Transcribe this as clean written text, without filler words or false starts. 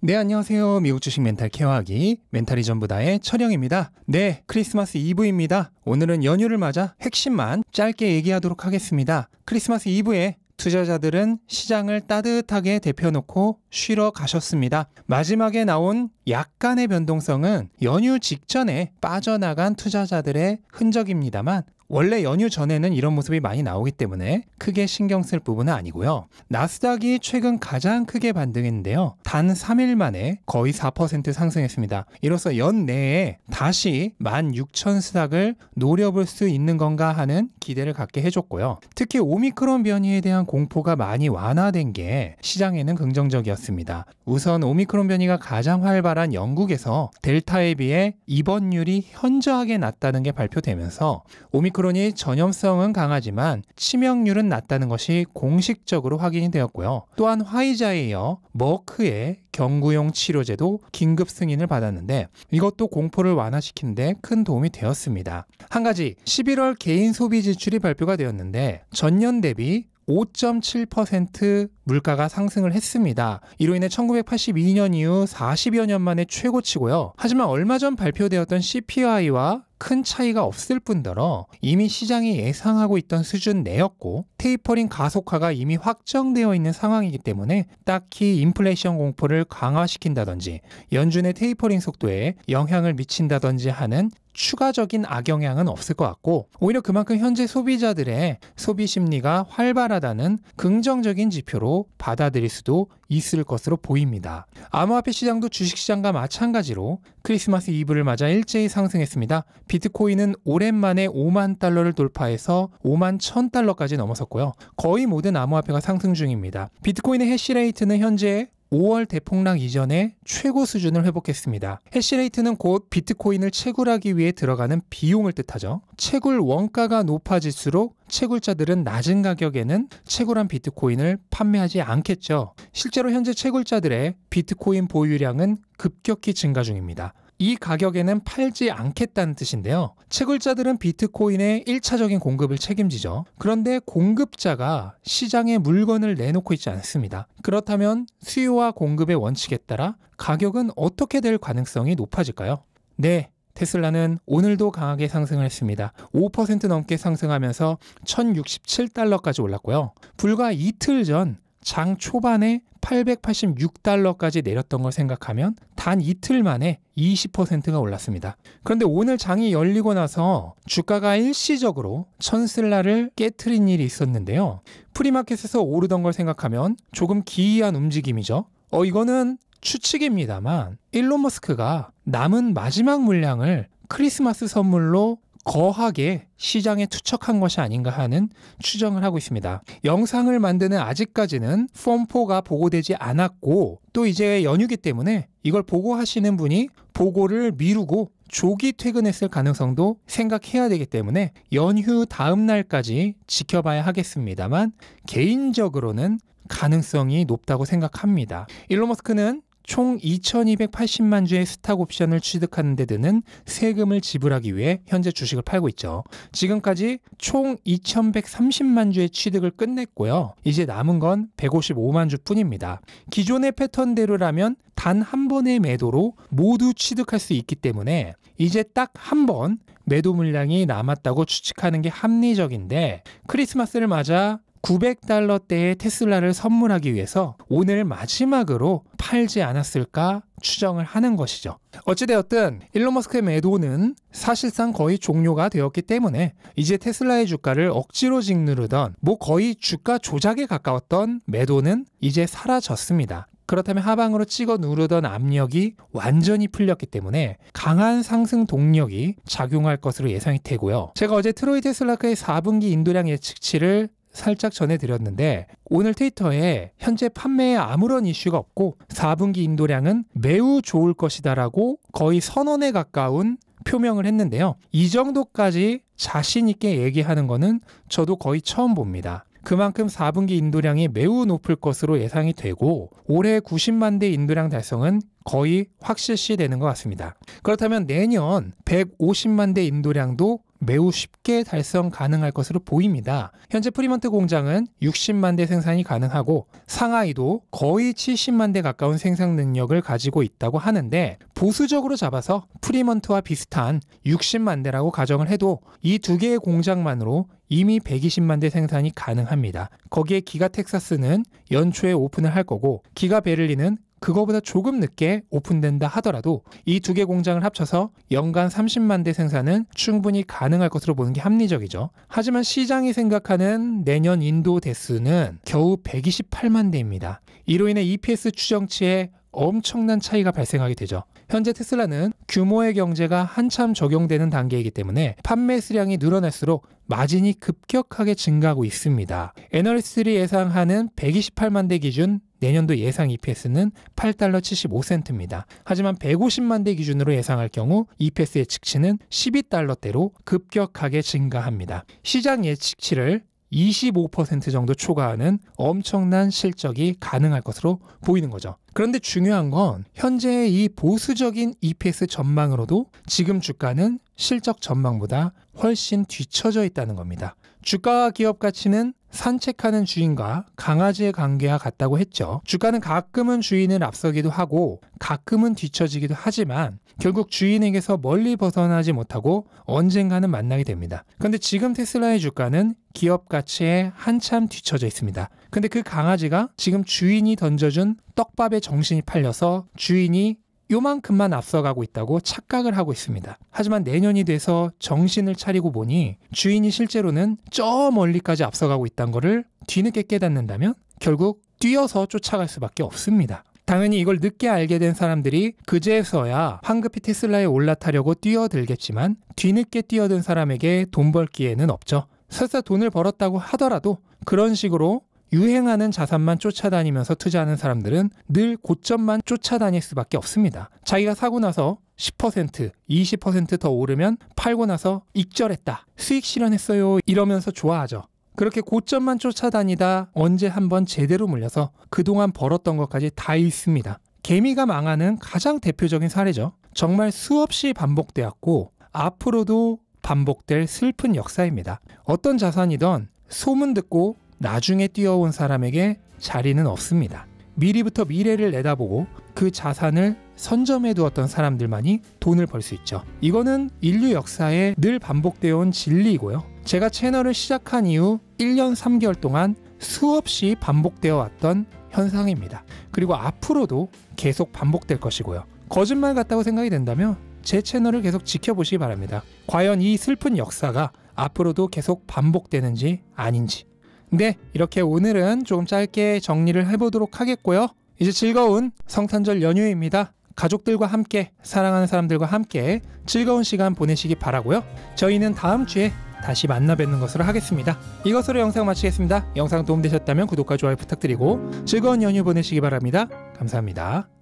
네, 안녕하세요. 미국 주식 멘탈 케어하기 멘탈이 전부다의 철영입니다. 네, 크리스마스 이브입니다. 오늘은 연휴를 맞아 핵심만 짧게 얘기하도록 하겠습니다. 크리스마스 이브에 투자자들은 시장을 따뜻하게 데펴놓고 쉬러 가셨습니다. 마지막에 나온 약간의 변동성은 연휴 직전에 빠져나간 투자자들의 흔적입니다만 원래 연휴 전에는 이런 모습이 많이 나오기 때문에 크게 신경 쓸 부분은 아니고요. 나스닥이 최근 가장 크게 반등했는데요. 단 3일 만에 거의 4% 상승했습니다. 이로써 연내에 다시 16,000 스닥을 노려볼 수 있는 건가 하는 기대를 갖게 해줬고요. 특히 오미크론 변이에 대한 공포가 많이 완화된 게 시장에는 긍정적이었습니다. 우선 오미크론 변이가 가장 활발한 영국에서 델타에 비해 입원율이 현저하게 낮다는 게 발표되면서 오미크론이 전염성은 강하지만 치명률은 낮다는 것이 공식적으로 확인이 되었고요. 또한 화이자에 이어 머크의 경구용 치료제도 긴급 승인을 받았는데 이것도 공포를 완화시키는 데 큰 도움이 되었습니다. 한 가지 11월 개인 소비 지출이 발표가 되었는데 전년 대비 5.7% 물가가 상승을 했습니다. 이로 인해 1982년 이후 40여 년 만에 최고치고요. 하지만 얼마 전 발표되었던 CPI와 큰 차이가 없을 뿐더러 이미 시장이 예상하고 있던 수준 내였고 테이퍼링 가속화가 이미 확정되어 있는 상황이기 때문에 딱히 인플레이션 공포를 강화시킨다든지 연준의 테이퍼링 속도에 영향을 미친다든지 하는 추가적인 악영향은 없을 것 같고 오히려 그만큼 현재 소비자들의 소비 심리가 활발하다는 긍정적인 지표로 받아들일 수도 있을 것으로 보입니다. 암호화폐 시장도 주식시장과 마찬가지로 크리스마스 이브를 맞아 일제히 상승했습니다. 비트코인은 오랜만에 5만 달러를 돌파해서 5만 1,000달러까지 넘어섰고요. 거의 모든 암호화폐가 상승 중입니다. 비트코인의 해시레이트는 현재 5월 대폭락 이전의 최고 수준을 회복했습니다. 해시레이트는 곧 비트코인을 채굴하기 위해 들어가는 비용을 뜻하죠. 채굴 원가가 높아질수록 채굴자들은 낮은 가격에는 채굴한 비트코인을 판매하지 않겠죠. 실제로 현재 채굴자들의 비트코인 보유량은 급격히 증가 중입니다. 이 가격에는 팔지 않겠다는 뜻인데요. 채굴자들은 비트코인의 1차적인 공급을 책임지죠. 그런데 공급자가 시장에 물건을 내놓고 있지 않습니다. 그렇다면 수요와 공급의 원칙에 따라 가격은 어떻게 될 가능성이 높아질까요? 네. 테슬라는 오늘도 강하게 상승을 했습니다. 5% 넘게 상승하면서 1,067달러까지 올랐고요. 불과 이틀 전 장 초반에 886달러까지 내렸던 걸 생각하면 단 이틀 만에 20%가 올랐습니다. 그런데 오늘 장이 열리고 나서 주가가 일시적으로 1,000슬라를 깨트린 일이 있었는데요. 프리마켓에서 오르던 걸 생각하면 조금 기이한 움직임이죠. 이거는 추측입니다만 일론 머스크가 남은 마지막 물량을 크리스마스 선물로 거하게 시장에 투척한 것이 아닌가 하는 추정을 하고 있습니다. 영상을 만드는 아직까지는 폼4가 보고되지 않았고 또 이제 연휴기 때문에 이걸 보고하시는 분이 보고를 미루고 조기 퇴근했을 가능성도 생각해야 되기 때문에 연휴 다음 날까지 지켜봐야 하겠습니다만 개인적으로는 가능성이 높다고 생각합니다. 일론 머스크는 총 2,280만 주의 스탁 옵션을 취득하는 데 드는 세금을 지불하기 위해 현재 주식을 팔고 있죠. 지금까지 총 2,130만 주의 취득을 끝냈고요. 이제 남은 건 155만 주 뿐입니다. 기존의 패턴대로라면 단 한 번의 매도로 모두 취득할 수 있기 때문에 이제 딱 한 번 매도 물량이 남았다고 추측하는 게 합리적인데 크리스마스를 맞아 900달러대의 테슬라를 선물하기 위해서 오늘 마지막으로 팔지 않았을까 추정을 하는 것이죠. 어찌되었든 일론 머스크의 매도는 사실상 거의 종료가 되었기 때문에 이제 테슬라의 주가를 억지로 짓누르던 거의 주가 조작에 가까웠던 매도는 이제 사라졌습니다. 그렇다면 하방으로 찍어 누르던 압력이 완전히 풀렸기 때문에 강한 상승 동력이 작용할 것으로 예상이 되고요. 제가 어제 트로이 테슬라의 4분기 인도량 예측치를 살짝 전해드렸는데 오늘 트위터에 현재 판매에 아무런 이슈가 없고 4분기 인도량은 매우 좋을 것이다라고 거의 선언에 가까운 표명을 했는데요. 이 정도까지 자신 있게 얘기하는 거는 저도 거의 처음 봅니다. 그만큼 4분기 인도량이 매우 높을 것으로 예상이 되고 올해 90만 대 인도량 달성은 거의 확실시 되는 것 같습니다. 그렇다면 내년 150만 대 인도량도 매우 쉽게 달성 가능할 것으로 보입니다. 현재 프리먼트 공장은 60만 대 생산이 가능하고 상하이도 거의 70만 대 가까운 생산 능력을 가지고 있다고 하는데, 보수적으로 잡아서 프리먼트와 비슷한 60만 대라고 가정을 해도 이 두 개의 공장만으로 이미 120만 대 생산이 가능합니다. 거기에 기가 텍사스는 연초에 오픈을 할 거고, 기가 베를린은 그거보다 조금 늦게 오픈된다 하더라도 이 두 개 공장을 합쳐서 연간 30만 대 생산은 충분히 가능할 것으로 보는 게 합리적이죠. 하지만 시장이 생각하는 내년 인도 대수는 겨우 128만 대입니다. 이로 인해 EPS 추정치에 엄청난 차이가 발생하게 되죠. 현재 테슬라는 규모의 경제가 한참 적용되는 단계이기 때문에 판매 수량이 늘어날수록 마진이 급격하게 증가하고 있습니다. 애널리스트들이 예상하는 128만 대 기준 내년도 예상 EPS는 8달러 75센트입니다. 하지만 150만 대 기준으로 예상할 경우 EPS의 측치는 12달러대로 급격하게 증가합니다. 시장 예측치를 25% 정도 초과하는 엄청난 실적이 가능할 것으로 보이는 거죠. 그런데 중요한 건 현재의 이 보수적인 EPS 전망으로도 지금 주가는 실적 전망보다 훨씬 뒤처져 있다는 겁니다. 주가와 기업 가치는 산책하는 주인과 강아지의 관계와 같다고 했죠. 주가는 가끔은 주인을 앞서기도 하고 가끔은 뒤처지기도 하지만 결국 주인에게서 멀리 벗어나지 못하고 언젠가는 만나게 됩니다. 그런데 지금 테슬라의 주가는 기업 가치에 한참 뒤처져 있습니다. 근데 그 강아지가 지금 주인이 던져준 떡밥에 정신이 팔려서 주인이 요만큼만 앞서가고 있다고 착각을 하고 있습니다. 하지만 내년이 돼서 정신을 차리고 보니 주인이 실제로는 저 멀리까지 앞서가고 있다는 것을 뒤늦게 깨닫는다면 결국 뛰어서 쫓아갈 수밖에 없습니다. 당연히 이걸 늦게 알게 된 사람들이 그제서야 황급히 테슬라에 올라타려고 뛰어들겠지만 뒤늦게 뛰어든 사람에게 돈 벌 기회는 없죠. 설사 돈을 벌었다고 하더라도 그런 식으로 유행하는 자산만 쫓아다니면서 투자하는 사람들은 늘 고점만 쫓아다닐 수밖에 없습니다. 자기가 사고 나서 10%, 20% 더 오르면 팔고 나서 익절했다, 수익 실현했어요 이러면서 좋아하죠. 그렇게 고점만 쫓아다니다 언제 한번 제대로 물려서 그동안 벌었던 것까지 다 잃습니다. 개미가 망하는 가장 대표적인 사례죠. 정말 수없이 반복되었고 앞으로도 반복될 슬픈 역사입니다. 어떤 자산이든 소문 듣고 나중에 뛰어온 사람에게 자리는 없습니다. 미리부터 미래를 내다보고 그 자산을 선점해 두었던 사람들만이 돈을 벌 수 있죠. 이거는 인류 역사에 늘 반복되어 온 진리이고요. 제가 채널을 시작한 이후 1년 3개월 동안 수없이 반복되어 왔던 현상입니다. 그리고 앞으로도 계속 반복될 것이고요. 거짓말 같다고 생각이 된다면 제 채널을 계속 지켜보시기 바랍니다. 과연 이 슬픈 역사가 앞으로도 계속 반복되는지 아닌지. 네, 이렇게 오늘은 조금 짧게 정리를 해보도록 하겠고요. 이제 즐거운 성탄절 연휴입니다. 가족들과 함께, 사랑하는 사람들과 함께 즐거운 시간 보내시기 바라고요. 저희는 다음 주에 다시 만나 뵙는 것으로 하겠습니다. 이것으로 영상 마치겠습니다. 영상 도움되셨다면 구독과 좋아요 부탁드리고 즐거운 연휴 보내시기 바랍니다. 감사합니다.